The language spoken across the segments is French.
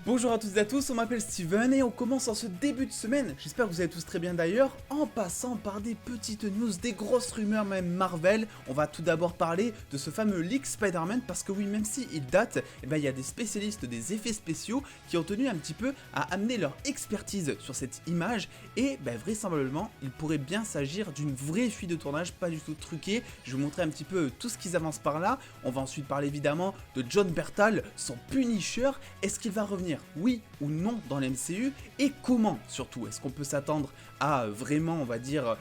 Bonjour à toutes et à tous, on m'appelle Steven et on commence en ce début de semaine, j'espère que vous allez tous très bien d'ailleurs, en passant par des petites news, des grosses rumeurs même Marvel. On va tout d'abord parler de ce fameux leak Spider-Man parce que oui, même si il date, il y a des spécialistes des effets spéciaux qui ont tenu un petit peu à amener leur expertise sur cette image et vraisemblablement il pourrait bien s'agir d'une vraie fuite de tournage, pas du tout truquée. Je vais vous montrer un petit peu tout ce qu'ils avancent par là. On va ensuite parler évidemment de Jon Bernthal, son Punisher. Est-ce qu'il va revenir, oui ou non, dans l'MCU, et comment surtout? Est-ce qu'on peut s'attendre à vraiment, on va dire,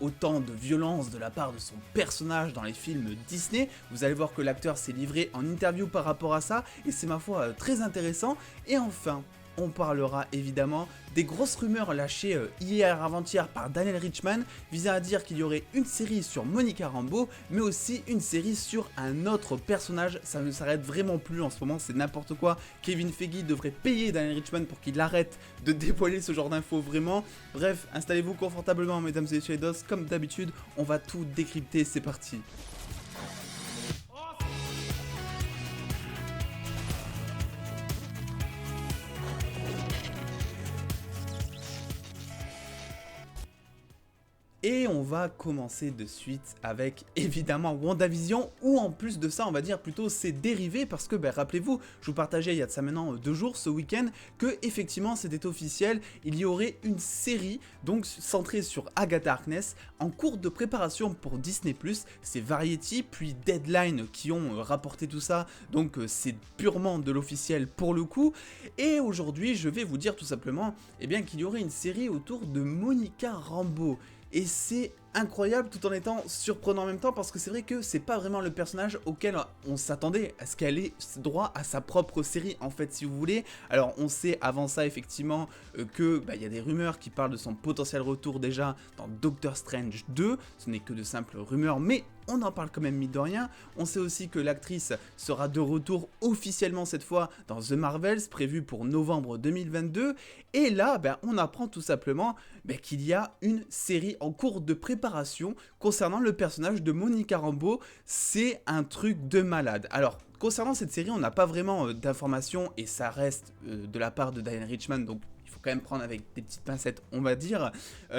autant de violence de la part de son personnage dans les films Disney? Vous allez voir que l'acteur s'est livré en interview par rapport à ça, et c'est ma foi très intéressant. Et enfin, on parlera évidemment des grosses rumeurs lâchées hier avant-hier par Daniel Richtman visant à dire qu'il y aurait une série sur Monica Rambeau, mais aussi une série sur un autre personnage. Ça ne s'arrête vraiment plus en ce moment, c'est n'importe quoi. Kevin Feige devrait payer Daniel Richtman pour qu'il arrête de dévoiler ce genre d'infos vraiment. Bref, installez-vous confortablement mesdames et messieurs les dos, comme d'habitude, on va tout décrypter, c'est parti. Et on va commencer de suite avec évidemment WandaVision, ou en plus de ça on va dire plutôt ses dérivés, parce que rappelez-vous, je vous partageais il y a de ça maintenant 2 jours ce week-end que effectivement c'était officiel, il y aurait une série donc centrée sur Agatha Harkness en cours de préparation pour Disney+, c'est Variety puis Deadline qui ont rapporté tout ça, donc c'est purement de l'officiel pour le coup. Et aujourd'hui je vais vous dire tout simplement qu'il y aurait une série autour de Monica Rambeau. Et c'est incroyable tout en étant surprenant en même temps, parce que c'est vrai que c'est pas vraiment le personnage auquel on s'attendait à ce qu'elle ait droit à sa propre série en fait, si vous voulez. Alors on sait avant ça effectivement que y a des rumeurs qui parlent de son potentiel retour déjà dans Doctor Strange 2, ce n'est que de simples rumeurs mais on en parle quand même mine de rien. On sait aussi que l'actrice sera de retour officiellement cette fois dans The Marvels, prévu pour novembre 2022, et là on apprend tout simplement qu'il y a une série en cours de préparation concernant le personnage de Monica Rambeau. C'est un truc de malade. Alors concernant cette série, on n'a pas vraiment d'informations et ça reste de la part de Daniel Richtman, donc il faut quand même prendre avec des petites pincettes on va dire,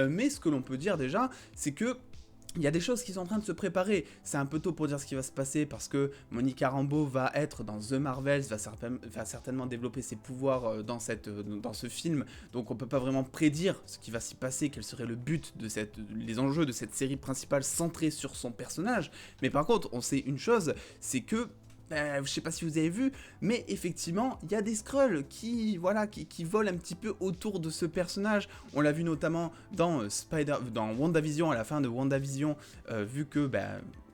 mais ce que l'on peut dire déjà c'est que il y a des choses qui sont en train de se préparer. C'est un peu tôt pour dire ce qui va se passer parce que Monica Rambeau va être dans The Marvels, va certainement développer ses pouvoirs dans ce film. Donc on peut pas vraiment prédire ce qui va s'y passer, quel serait le but de les enjeux de cette série principale centrée sur son personnage. Mais par contre, on sait une chose, c'est que je sais pas si vous avez vu, mais effectivement, il y a des Skrulls qui volent un petit peu autour de ce personnage. On l'a vu notamment dans WandaVision, à la fin de WandaVision, vu que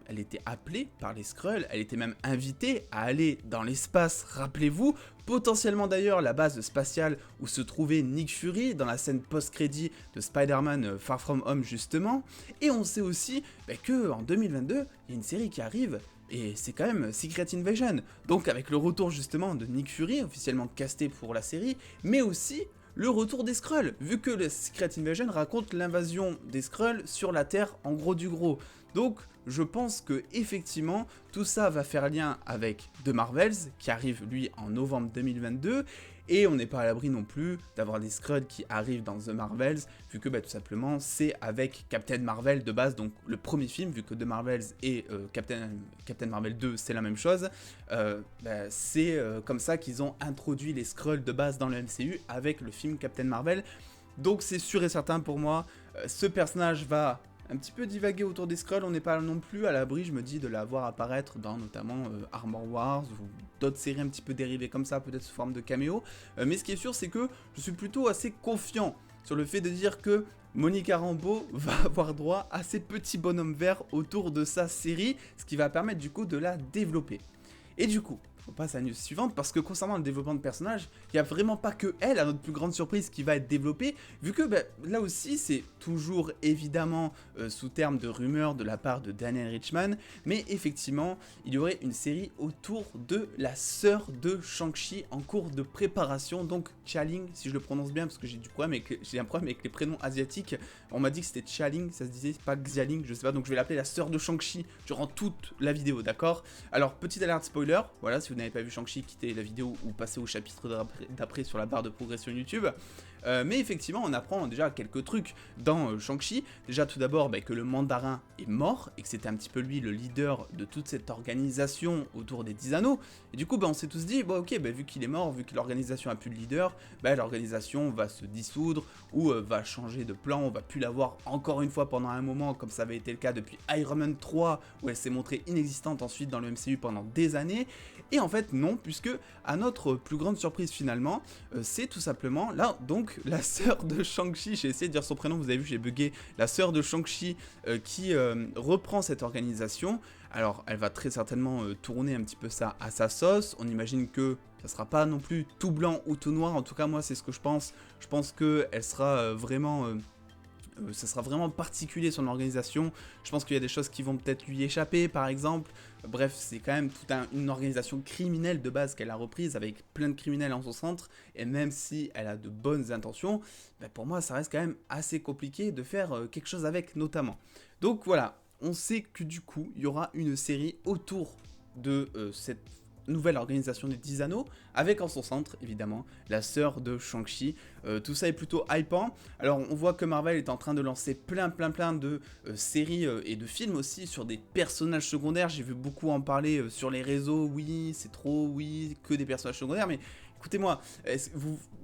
elle était appelée par les Skrulls, elle était même invitée à aller dans l'espace, rappelez-vous, potentiellement d'ailleurs la base spatiale où se trouvait Nick Fury dans la scène post-crédit de Spider-Man Far From Home justement. Et on sait aussi que en 2022, il y a une série qui arrive, et c'est quand même Secret Invasion, donc avec le retour justement de Nick Fury, officiellement casté pour la série, mais aussi le retour des Skrulls, vu que le Secret Invasion raconte l'invasion des Skrulls sur la Terre en gros du gros. Donc je pense que effectivement tout ça va faire lien avec The Marvels, qui arrive lui en novembre 2022, et on n'est pas à l'abri non plus d'avoir des Skrulls qui arrivent dans The Marvels, vu que tout simplement c'est avec Captain Marvel de base, donc le premier film, vu que The Marvels et Captain Marvel 2 c'est la même chose, c'est comme ça qu'ils ont introduit les Skrulls de base dans le MCU avec le film Captain Marvel. Donc c'est sûr et certain pour moi, ce personnage va un petit peu divaguer autour des Skrulls, on n'est pas non plus à l'abri, je me dis, de la voir apparaître dans notamment Armor Wars ou d'autres séries un petit peu dérivées comme ça, peut-être sous forme de caméo. Mais ce qui est sûr, c'est que je suis plutôt assez confiant sur le fait de dire que Monica Rambeau va avoir droit à ces petits bonhommes verts autour de sa série, ce qui va permettre du coup de la développer. Et du coup, on passe à la news suivante, parce que concernant le développement de personnages, il n'y a vraiment pas que elle, à notre plus grande surprise, qui va être développée, vu que là aussi c'est toujours évidemment sous terme de rumeurs de la part de Daniel Richtman, mais effectivement il y aurait une série autour de la sœur de Shang-Chi en cours de préparation, donc Xialing, si je le prononce bien, parce que j'ai un problème avec les prénoms asiatiques. On m'a dit que c'était Xialing, ça se disait pas Xialing, je sais pas, donc je vais l'appeler la sœur de Shang-Chi durant toute la vidéo, d'accord? Alors petite alerte spoiler, voilà, si vous n'avez pas vu Shang-Chi, quittez la vidéo ou passez au chapitre d'après sur la barre de progression YouTube. Mais effectivement, on apprend déjà quelques trucs dans Shang-Chi. Déjà, tout d'abord, que le mandarin est mort et que c'était un petit peu lui le leader de toute cette organisation autour des 10 anneaux. Et du coup, on s'est tous dit, bon, ok, vu qu'il est mort, vu que l'organisation a plus de leader, l'organisation va se dissoudre ou va changer de plan. On va plus la voir encore une fois pendant un moment, comme ça avait été le cas depuis Iron Man 3, où elle s'est montrée inexistante ensuite dans le MCU pendant des années. Et en fait non, puisque à notre plus grande surprise finalement, c'est tout simplement là donc la sœur de Shang-Chi, j'ai essayé de dire son prénom, vous avez vu j'ai bugué, la sœur de Shang-Chi qui reprend cette organisation. Alors elle va très certainement tourner un petit peu ça à sa sauce, on imagine que ça sera pas non plus tout blanc ou tout noir, en tout cas moi c'est ce que je pense qu'elle sera vraiment... ça sera vraiment particulier son organisation. Je pense qu'il y a des choses qui vont peut-être lui échapper par exemple. Bref, c'est quand même toute une organisation criminelle de base qu'elle a reprise avec plein de criminels en son centre. Et même si elle a de bonnes intentions, pour moi ça reste quand même assez compliqué de faire quelque chose avec notamment. Donc voilà, on sait que du coup il y aura une série autour de cette nouvelle organisation des 10 anneaux, avec en son centre, évidemment, la sœur de Shang-Chi. Tout ça est plutôt hypant. Alors, on voit que Marvel est en train de lancer plein de séries et de films aussi sur des personnages secondaires. J'ai vu beaucoup en parler sur les réseaux. Oui, c'est trop, oui, que des personnages secondaires, mais... Écoutez-moi,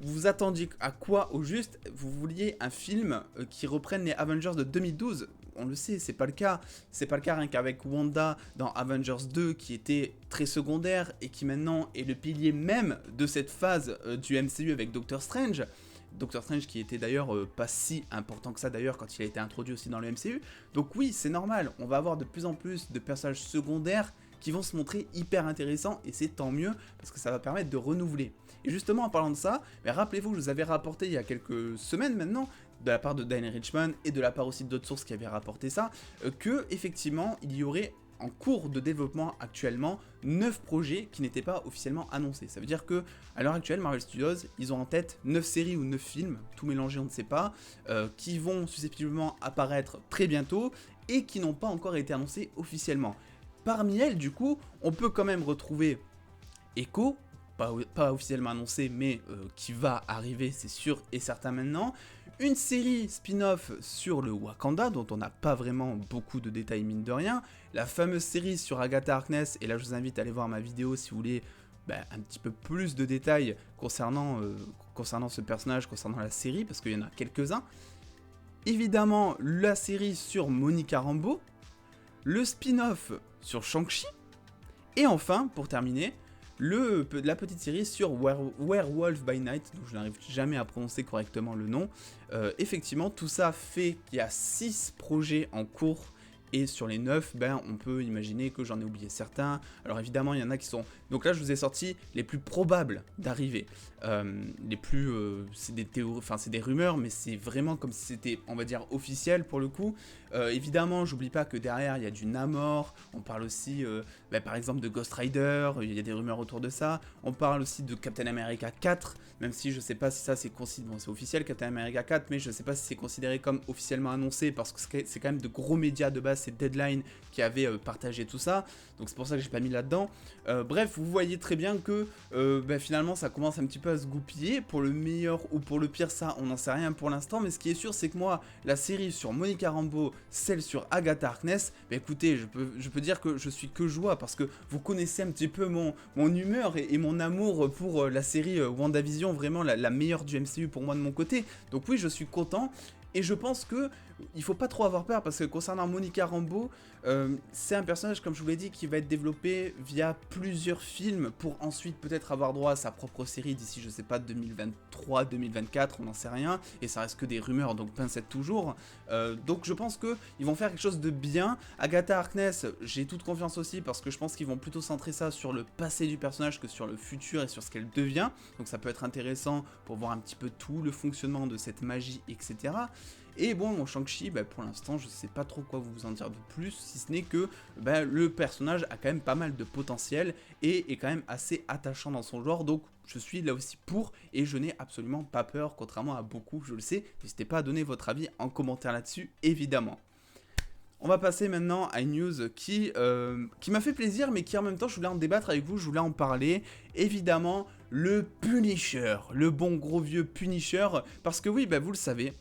vous attendiez à quoi au juste? Vous vouliez un film qui reprenne les Avengers de 2012? On le sait, c'est pas le cas. C'est pas le cas rien qu'avec Wanda dans Avengers 2 qui était très secondaire et qui maintenant est le pilier même de cette phase du MCU avec Doctor Strange. Doctor Strange qui était d'ailleurs pas si important que ça d'ailleurs quand il a été introduit aussi dans le MCU. Donc oui, c'est normal, on va avoir de plus en plus de personnages secondaires qui vont se montrer hyper intéressants et c'est tant mieux parce que ça va permettre de renouveler. Et justement en parlant de ça, rappelez-vous, je vous avais rapporté il y a quelques semaines maintenant, de la part de Danny Richman et de la part aussi d'autres sources qui avaient rapporté ça, que effectivement il y aurait en cours de développement actuellement 9 projets qui n'étaient pas officiellement annoncés. Ça veut dire que à l'heure actuelle, Marvel Studios, ils ont en tête 9 séries ou 9 films, tout mélangé on ne sait pas, qui vont susceptiblement apparaître très bientôt et qui n'ont pas encore été annoncés officiellement. Parmi elles, du coup, on peut quand même retrouver Echo, pas officiellement annoncé, mais qui va arriver, c'est sûr et certain maintenant. Une série spin-off sur le Wakanda, dont on n'a pas vraiment beaucoup de détails mine de rien. La fameuse série sur Agatha Harkness, et là je vous invite à aller voir ma vidéo si vous voulez un petit peu plus de détails concernant ce personnage, concernant la série, parce qu'il y en a quelques-uns. Évidemment, la série sur Monica Rambeau, le spin-off sur Shang-Chi, et enfin, pour terminer, la petite série sur Werewolf by Night, dont je n'arrive jamais à prononcer correctement le nom. Effectivement, tout ça fait qu'il y a 6 projets en cours. Et sur les 9, on peut imaginer que j'en ai oublié certains. Alors évidemment, il y en a qui sont... Donc là, je vous ai sorti les plus probables d'arriver. C'est des théories, enfin c'est des rumeurs, mais c'est vraiment comme si c'était, on va dire, officiel pour le coup. Évidemment, j'oublie pas que derrière, il y a du Namor. On parle aussi, par exemple, de Ghost Rider. Il y a des rumeurs autour de ça. On parle aussi de Captain America 4, même si je sais pas si ça c'est considéré... Bon, c'est officiel, Captain America 4, mais je sais pas si c'est considéré comme officiellement annoncé, parce que c'est quand même de gros médias de base. C'est Deadline qui avait partagé tout ça, donc c'est pour ça que j'ai pas mis là-dedans. Bref, vous voyez très bien que finalement ça commence un petit peu à se goupiller, pour le meilleur ou pour le pire, ça on n'en sait rien pour l'instant, mais ce qui est sûr c'est que moi, la série sur Monica Rambeau, celle sur Agatha Harkness, écoutez, je peux dire que je suis que joie, parce que vous connaissez un petit peu mon humeur et mon amour pour la série WandaVision, vraiment la meilleure du MCU pour moi de mon côté, donc oui je suis content. Et je pense que il faut pas trop avoir peur, parce que concernant Monica Rambeau, c'est un personnage, comme je vous l'ai dit, qui va être développé via plusieurs films pour ensuite peut-être avoir droit à sa propre série d'ici, je sais pas, 2023, 2024, on n'en sait rien, et ça reste que des rumeurs, donc pincette toujours. Donc je pense qu'ils vont faire quelque chose de bien. Agatha Harkness, j'ai toute confiance aussi, parce que je pense qu'ils vont plutôt centrer ça sur le passé du personnage que sur le futur et sur ce qu'elle devient, donc ça peut être intéressant pour voir un petit peu tout le fonctionnement de cette magie, etc. Et bon, mon Shang-Chi, pour l'instant, je sais pas trop quoi vous en dire de plus, si ce n'est que le personnage a quand même pas mal de potentiel et est quand même assez attachant dans son genre, donc je suis là aussi pour, et je n'ai absolument pas peur, contrairement à beaucoup, je le sais. N'hésitez pas à donner votre avis en commentaire là-dessus, évidemment. On va passer maintenant à une news qui m'a fait plaisir, mais qui en même temps, je voulais en débattre avec vous, je voulais en parler. Évidemment, le Punisher, le bon gros vieux Punisher, parce que oui, bah, vous le savez,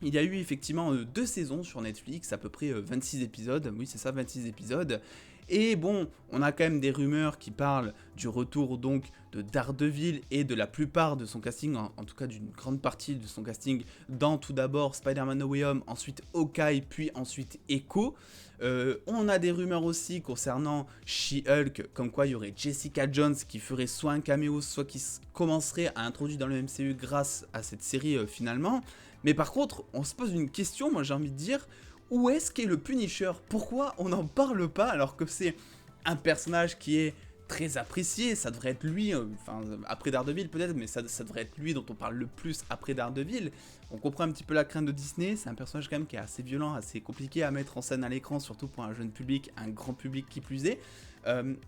il y a eu effectivement 2 saisons sur Netflix, à peu près 26 épisodes, oui c'est ça, 26 épisodes. Et bon, on a quand même des rumeurs qui parlent du retour donc de Daredevil et de la plupart de son casting, en tout cas d'une grande partie de son casting, dans tout d'abord Spider-Man No Way Home, ensuite Hawkeye, puis ensuite Echo. On a des rumeurs aussi concernant She-Hulk, comme quoi il y aurait Jessica Jones qui ferait soit un caméo, soit qui commencerait à introduire dans le MCU grâce à cette série finalement. Mais par contre, on se pose une question, moi j'ai envie de dire, où est-ce qu'est le Punisher? Pourquoi on n'en parle pas alors que c'est un personnage qui est très apprécié? Ça devrait être lui, enfin après Daredevil peut-être, mais ça devrait être lui dont on parle le plus après Daredevil. On comprend un petit peu la crainte de Disney, c'est un personnage quand même qui est assez violent, assez compliqué à mettre en scène à l'écran, surtout pour un jeune public, un grand public qui plus est.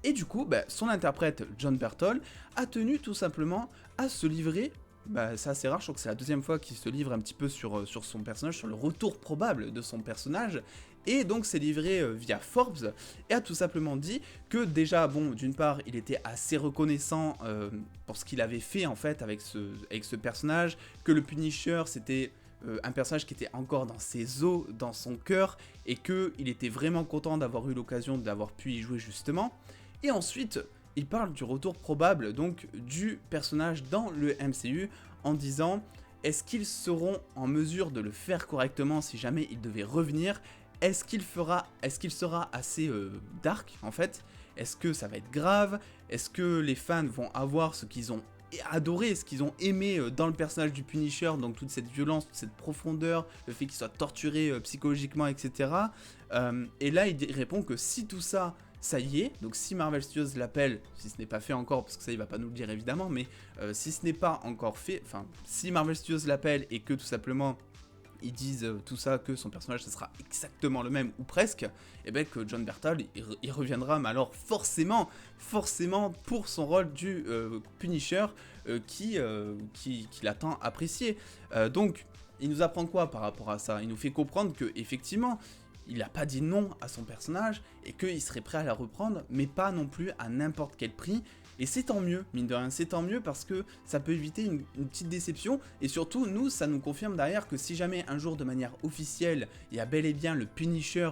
Et du coup, bah, son interprète John Berthold a tenu tout simplement à se livrer. Bah, c'est assez rare, je crois que c'est la 2e fois qu'il se livre un petit peu sur son personnage, sur le retour probable de son personnage, et donc s'est livré via Forbes, et a tout simplement dit que déjà, bon, d'une part, il était assez reconnaissant pour ce qu'il avait fait en fait avec ce personnage, que le Punisher c'était un personnage qui était encore dans ses os, dans son cœur, et qu'il était vraiment content d'avoir eu l'occasion d'avoir pu y jouer justement, et ensuite il parle du retour probable donc du personnage dans le MCU en disant est-ce qu'ils seront en mesure de le faire correctement si jamais il devait revenir? Est-ce qu'il sera assez dark en fait? Est-ce que ça va être grave? Est-ce que les fans vont avoir ce qu'ils ont adoré, ce qu'ils ont aimé dans le personnage du Punisher, donc toute cette violence, toute cette profondeur, le fait qu'il soit torturé psychologiquement, etc. Et là il répond que si tout ça y est, donc si Marvel Studios l'appelle, si ce n'est pas fait encore, parce que ça il va pas nous le dire évidemment, mais si ce n'est pas encore fait, enfin si Marvel Studios l'appelle et que tout simplement ils disent tout ça, que son personnage ce sera exactement le même ou presque, et bien que John Berthold il reviendra, mais alors forcément pour son rôle du Punisher qui l'a tant apprécié. Donc il nous apprend quoi par rapport à ça? Il nous fait comprendre que effectivement il n'a pas dit non à son personnage et qu'il serait prêt à la reprendre, mais pas non plus à n'importe quel prix. Et c'est tant mieux, mine de rien, c'est tant mieux parce que ça peut éviter une petite déception. Et surtout, nous, ça nous confirme derrière que si jamais un jour, de manière officielle, il y a bel et bien le Punisher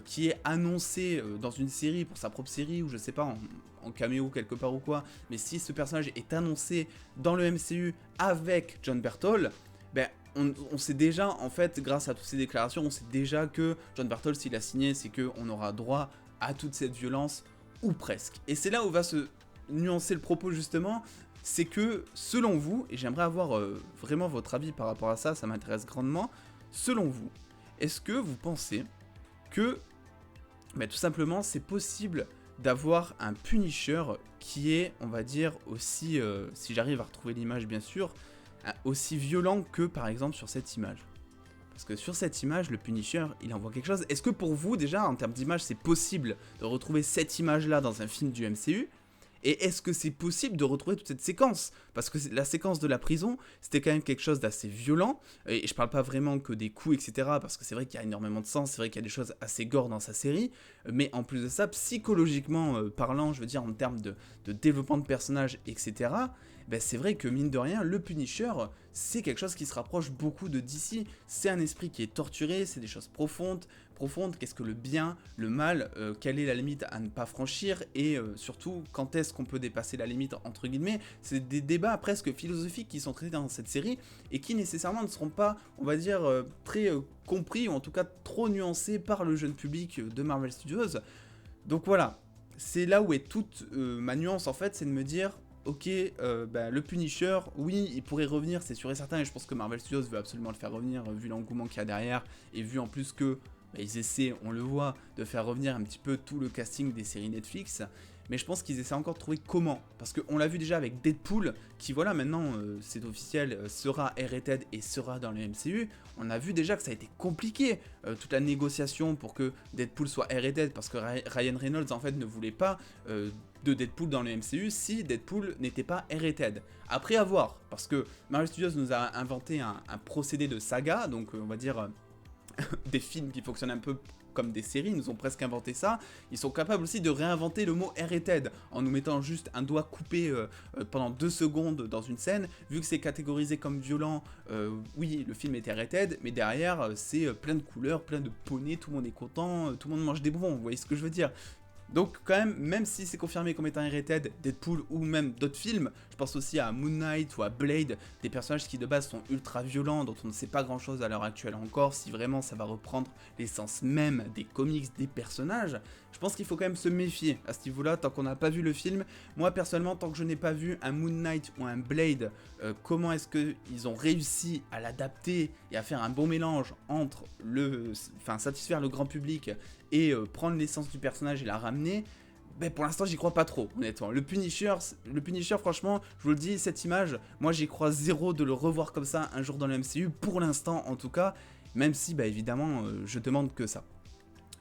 qui est annoncé dans une série, pour sa propre série, ou je sais pas, en caméo quelque part ou quoi, mais si ce personnage est annoncé dans le MCU avec John Berthold, ben on sait déjà, en fait, grâce à toutes ces déclarations, on sait déjà que John Berthold, s'il a signé, c'est qu'on aura droit à toute cette violence, ou presque. Et c'est là où va se nuancer le propos, justement, c'est que, selon vous, et j'aimerais avoir vraiment votre avis par rapport à ça, ça m'intéresse grandement, selon vous, est-ce que vous pensez que, tout simplement, c'est possible d'avoir un Punisher qui est, on va dire, aussi, si j'arrive à retrouver l'image, bien sûr, aussi violent que par exemple sur cette image? Parce que sur cette image, le Punisher, il envoie quelque chose. Est-ce que pour vous, déjà, en termes d'image, c'est possible de retrouver cette image-là dans un film du MCU? Et est-ce que c'est possible de retrouver toute cette séquence? Parce que la séquence de la prison, c'était quand même quelque chose d'assez violent. Et je parle pas vraiment que des coups, etc. Parce que c'est vrai qu'il y a énormément de sang, c'est vrai qu'il y a des choses assez gore dans sa série. Mais en plus de ça, psychologiquement parlant, je veux dire, en termes de développement de personnages, etc., c'est vrai que mine de rien, le Punisher, c'est quelque chose qui se rapproche beaucoup de DC. C'est un esprit qui est torturé, c'est des choses profondes. Qu'est-ce que le bien, le mal, quelle est la limite à ne pas franchir, et surtout, quand est-ce qu'on peut dépasser la limite, entre guillemets. C'est des débats presque philosophiques qui sont traités dans cette série, et qui nécessairement ne seront pas, on va dire, très compris, ou en tout cas trop nuancés par le jeune public de Marvel Studios. Donc voilà, c'est là où est toute ma nuance en fait, c'est de me dire... Ok, le Punisher, oui, il pourrait revenir, c'est sûr et certain, et je pense que Marvel Studios veut absolument le faire revenir, vu l'engouement qu'il y a derrière, et vu en plus que ils essaient, on le voit, de faire revenir un petit peu tout le casting des séries Netflix, mais je pense qu'ils essaient encore de trouver comment, parce qu'on l'a vu déjà avec Deadpool, qui voilà, maintenant, c'est officiel, sera R-rated et sera dans le MCU. On a vu déjà que ça a été compliqué, toute la négociation pour que Deadpool soit R-rated, parce que Ryan Reynolds, en fait, ne voulait pas de Deadpool dans le MCU si Deadpool n'était pas R-rated. Après à voir, parce que Marvel Studios nous a inventé un procédé de saga, donc on va dire des films qui fonctionnent un peu comme des séries, ils nous ont presque inventé ça. Ils sont capables aussi de réinventer le mot R-rated en nous mettant juste un doigt coupé pendant 2 secondes dans une scène. Vu que c'est catégorisé comme violent, oui, le film est R-rated, mais derrière, c'est plein de couleurs, plein de poneys, tout le monde est content, tout le monde mange des bonbons, vous voyez ce que je veux dire. Donc quand même si c'est confirmé comme étant R-rated, Deadpool ou même d'autres films, je pense aussi à Moon Knight ou à Blade, des personnages qui de base sont ultra violents, dont on ne sait pas grand chose à l'heure actuelle encore, si vraiment ça va reprendre l'essence même des comics, des personnages, je pense qu'il faut quand même se méfier à ce niveau-là, tant qu'on n'a pas vu le film. Moi personnellement, tant que je n'ai pas vu un Moon Knight ou un Blade, comment est-ce qu'ils ont réussi à l'adapter et à faire un bon mélange entre satisfaire le grand public et prendre l'essence du personnage et la ramener, ben pour l'instant j'y crois pas trop, honnêtement. Le Punisher, franchement, je vous le dis, cette image, moi j'y crois zéro de le revoir comme ça un jour dans le MCU, pour l'instant en tout cas, même si bah évidemment je demande que ça.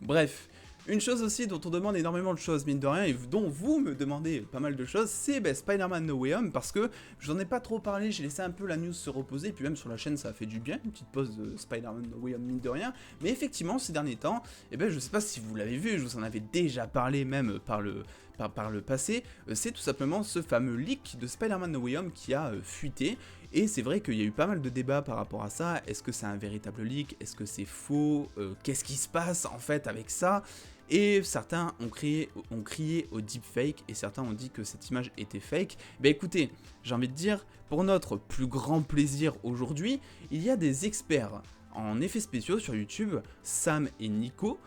Bref. Une chose aussi dont on demande énormément de choses, mine de rien, et dont vous me demandez pas mal de choses, c'est Spider-Man No Way Home, parce que je n'en ai pas trop parlé, j'ai laissé un peu la news se reposer, et puis même sur la chaîne ça a fait du bien, une petite pause de Spider-Man No Way Home, mine de rien, mais effectivement, ces derniers temps, je sais pas si vous l'avez vu, je vous en avais déjà parlé même par le passé, c'est tout simplement ce fameux leak de Spider-Man No Way Home qui a fuité. Et c'est vrai qu'il y a eu pas mal de débats par rapport à ça. Est-ce que c'est un véritable leak? Est-ce que c'est faux? Qu'est-ce qui se passe en fait avec ça? Et certains ont crié au deepfake et certains ont dit que cette image était fake. Écoutez, j'ai envie de dire, pour notre plus grand plaisir aujourd'hui, il y a des experts en effets spéciaux sur YouTube, Sam et Nico,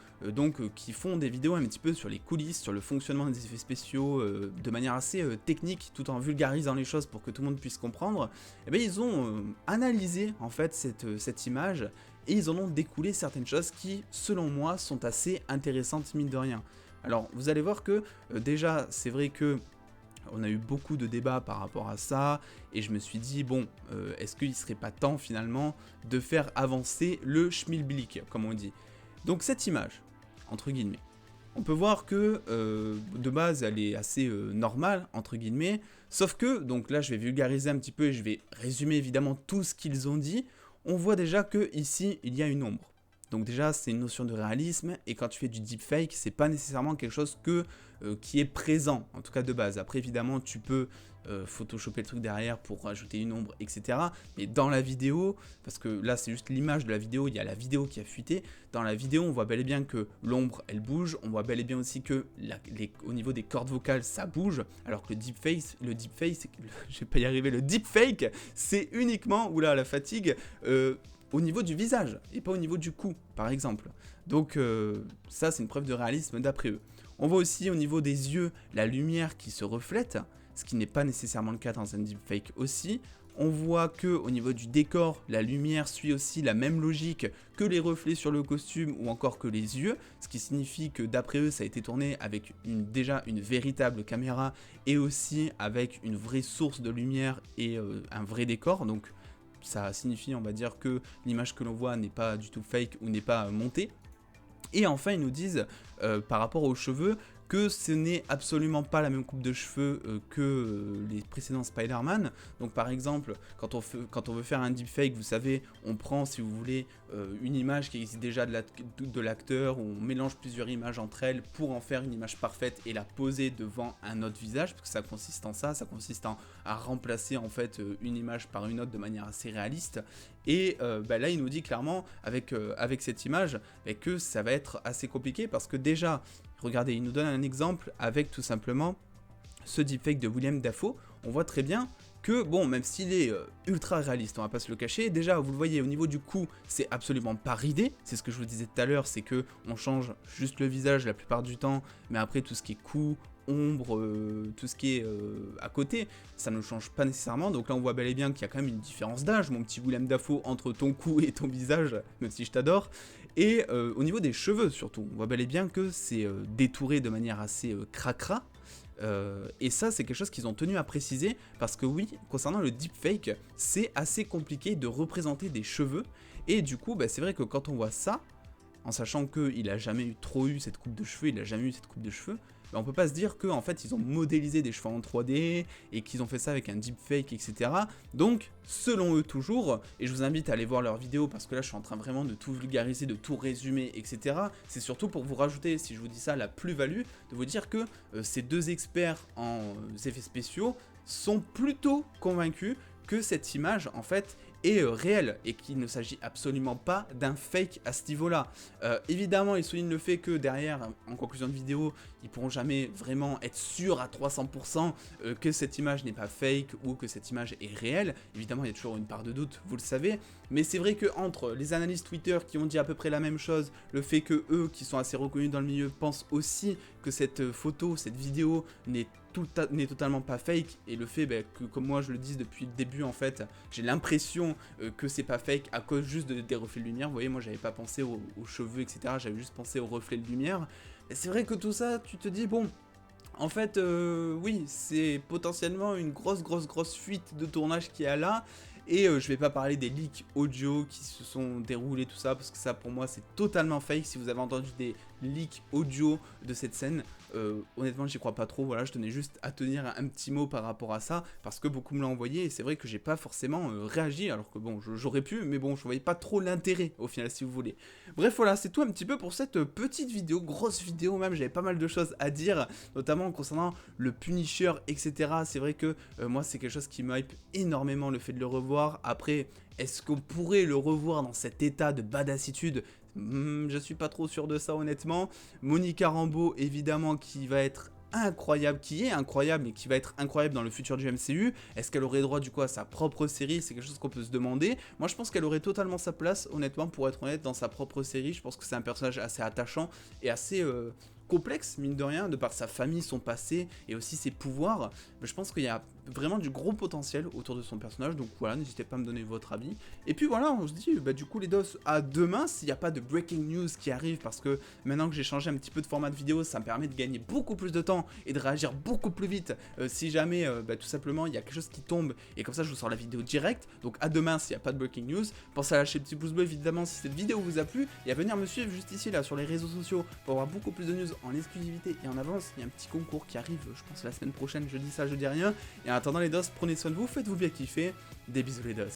qui font des vidéos un petit peu sur les coulisses, sur le fonctionnement des effets spéciaux de manière assez technique, tout en vulgarisant les choses pour que tout le monde puisse comprendre. Ils ont analysé en fait cette image et ils en ont découlé certaines choses qui, selon moi, sont assez intéressantes mine de rien. Alors, vous allez voir que déjà, c'est vrai que on a eu beaucoup de débats par rapport à ça, et je me suis dit, bon, est-ce qu'il serait pas temps finalement de faire avancer le schmilblick, comme on dit. Donc cette image, entre guillemets, on peut voir que de base elle est assez normale, entre guillemets, sauf que, donc là je vais vulgariser un petit peu et je vais résumer évidemment tout ce qu'ils ont dit, on voit déjà que ici il y a une ombre. Donc déjà c'est une notion de réalisme, et quand tu fais du deepfake, c'est pas nécessairement quelque chose qui est présent, en tout cas de base. Après évidemment tu peux photoshopper le truc derrière pour rajouter une ombre, etc. Mais dans la vidéo, parce que là c'est juste l'image de la vidéo, il y a la vidéo qui a fuité, dans la vidéo on voit bel et bien que l'ombre elle bouge, on voit bel et bien aussi que au niveau des cordes vocales ça bouge, alors que le deepfake c'est uniquement, oula la fatigue, au niveau du visage et pas au niveau du cou par exemple. Donc ça c'est une preuve de réalisme d'après eux. On voit aussi au niveau des yeux la lumière qui se reflète, ce qui n'est pas nécessairement le cas dans un deepfake aussi. On voit que au niveau du décor, la lumière suit aussi la même logique que les reflets sur le costume ou encore que les yeux, ce qui signifie que d'après eux ça a été tourné avec déjà une véritable caméra et aussi avec une vraie source de lumière et un vrai décor. Donc ça signifie, on va dire, que l'image que l'on voit n'est pas du tout fake ou n'est pas montée. Et enfin, ils nous disent, par rapport aux cheveux, que ce n'est absolument pas la même coupe de cheveux que les précédents Spider-Man. Donc par exemple, quand on veut faire un deepfake, vous savez, on prend, si vous voulez, une image qui existe déjà de l'acteur, on mélange plusieurs images entre elles pour en faire une image parfaite et la poser devant un autre visage, parce que ça consiste en ça consiste à remplacer en fait une image par une autre de manière assez réaliste. Et là il nous dit clairement avec cette image que ça va être assez compliqué, parce que déjà, regardez, il nous donne un exemple avec tout simplement ce deepfake de Willem Dafoe. On voit très bien que, bon, même s'il est ultra réaliste, on va pas se le cacher, déjà, vous le voyez, au niveau du cou, c'est absolument pas ridé. C'est ce que je vous disais tout à l'heure, c'est que on change juste le visage la plupart du temps, mais après, tout ce qui est cou, ombre, tout ce qui est à côté, ça ne change pas nécessairement. Donc là, on voit bel et bien qu'il y a quand même une différence d'âge, mon petit Willem Dafoe, entre ton cou et ton visage, même si je t'adore. Et au niveau des cheveux surtout, on voit bel et bien que c'est détouré de manière assez cracra. Et ça c'est quelque chose qu'ils ont tenu à préciser, parce que oui, concernant le deepfake, c'est assez compliqué de représenter des cheveux. Et du coup, c'est vrai que quand on voit ça, en sachant qu'il a jamais trop eu cette coupe de cheveux, bah, on peut pas se dire qu'en fait ils ont modélisé des cheveux en 3D et qu'ils ont fait ça avec un deepfake, etc. Donc, selon eux toujours, et je vous invite à aller voir leurs vidéos parce que là je suis en train vraiment de tout vulgariser, de tout résumer, etc. C'est surtout pour vous rajouter, si je vous dis ça, la plus-value, de vous dire que ces deux experts en effets spéciaux sont plutôt convaincus que cette image, en fait, est réelle et qu'il ne s'agit absolument pas d'un fake à ce niveau-là. Évidemment, ils soulignent le fait que derrière, en conclusion de vidéo, ils pourront jamais vraiment être sûrs à 300% que cette image n'est pas fake ou que cette image est réelle. Évidemment, il y a toujours une part de doute, vous le savez, mais c'est vrai que entre les analystes Twitter qui ont dit à peu près la même chose, le fait que eux, qui sont assez reconnus dans le milieu, pensent aussi que cette photo, cette vidéo n'est totalement pas fake, et le fait que, comme moi je le dis depuis le début, en fait, j'ai l'impression que c'est pas fake à cause juste des reflets de lumière. Vous voyez, moi j'avais pas pensé aux cheveux, etc. J'avais juste pensé aux reflets de lumière. Et c'est vrai que tout ça, tu te dis, bon, en fait, oui, c'est potentiellement une grosse fuite de tournage qu'il y a là. Et je vais pas parler des leaks audio qui se sont déroulés, tout ça, parce que ça pour moi c'est totalement fake. Si vous avez entendu des leaks audio de cette scène, honnêtement j'y crois pas trop. Voilà, je tenais juste à tenir un petit mot par rapport à ça, parce que beaucoup me l'ont envoyé et c'est vrai que j'ai pas forcément réagi, alors que bon, j'aurais pu, mais bon, je voyais pas trop l'intérêt au final, si vous voulez. Bref, voilà, c'est tout un petit peu pour cette petite vidéo, grosse vidéo même. J'avais pas mal de choses à dire, notamment concernant le Punisher, etc. C'est vrai que moi c'est quelque chose qui me hype énormément, le fait de le revoir. Après, est-ce qu'on pourrait le revoir dans cet état de badassitude? Je suis pas trop sûr de ça, honnêtement. Monica Rambeau, évidemment, qui va être incroyable, qui est incroyable et qui va être incroyable dans le futur du MCU. Est-ce qu'elle aurait droit du coup à sa propre série? C'est quelque chose qu'on peut se demander. Moi je pense qu'elle aurait totalement sa place, honnêtement, pour être honnête, dans sa propre série. Je pense que c'est un personnage assez attachant et assez complexe, mine de rien, de par sa famille, son passé et aussi ses pouvoirs. Mais je pense qu'il y a vraiment du gros potentiel autour de son personnage, donc voilà, n'hésitez pas à me donner votre avis. Et puis voilà, on se dit, du coup les dos, à demain, s'il n'y a pas de breaking news qui arrive, parce que maintenant que j'ai changé un petit peu de format de vidéo, ça me permet de gagner beaucoup plus de temps et de réagir beaucoup plus vite, si jamais, tout simplement, il y a quelque chose qui tombe, et comme ça je vous sors la vidéo directe. Donc à demain s'il n'y a pas de breaking news, pensez à lâcher le petit pouce bleu évidemment si cette vidéo vous a plu, et à venir me suivre juste ici là sur les réseaux sociaux pour avoir beaucoup plus de news en exclusivité et en avance. Il y a un petit concours qui arrive, je pense la semaine prochaine, je dis ça, je dis rien. Et en attendant les dos, prenez soin de vous, faites-vous bien kiffer. Des bisous les dos.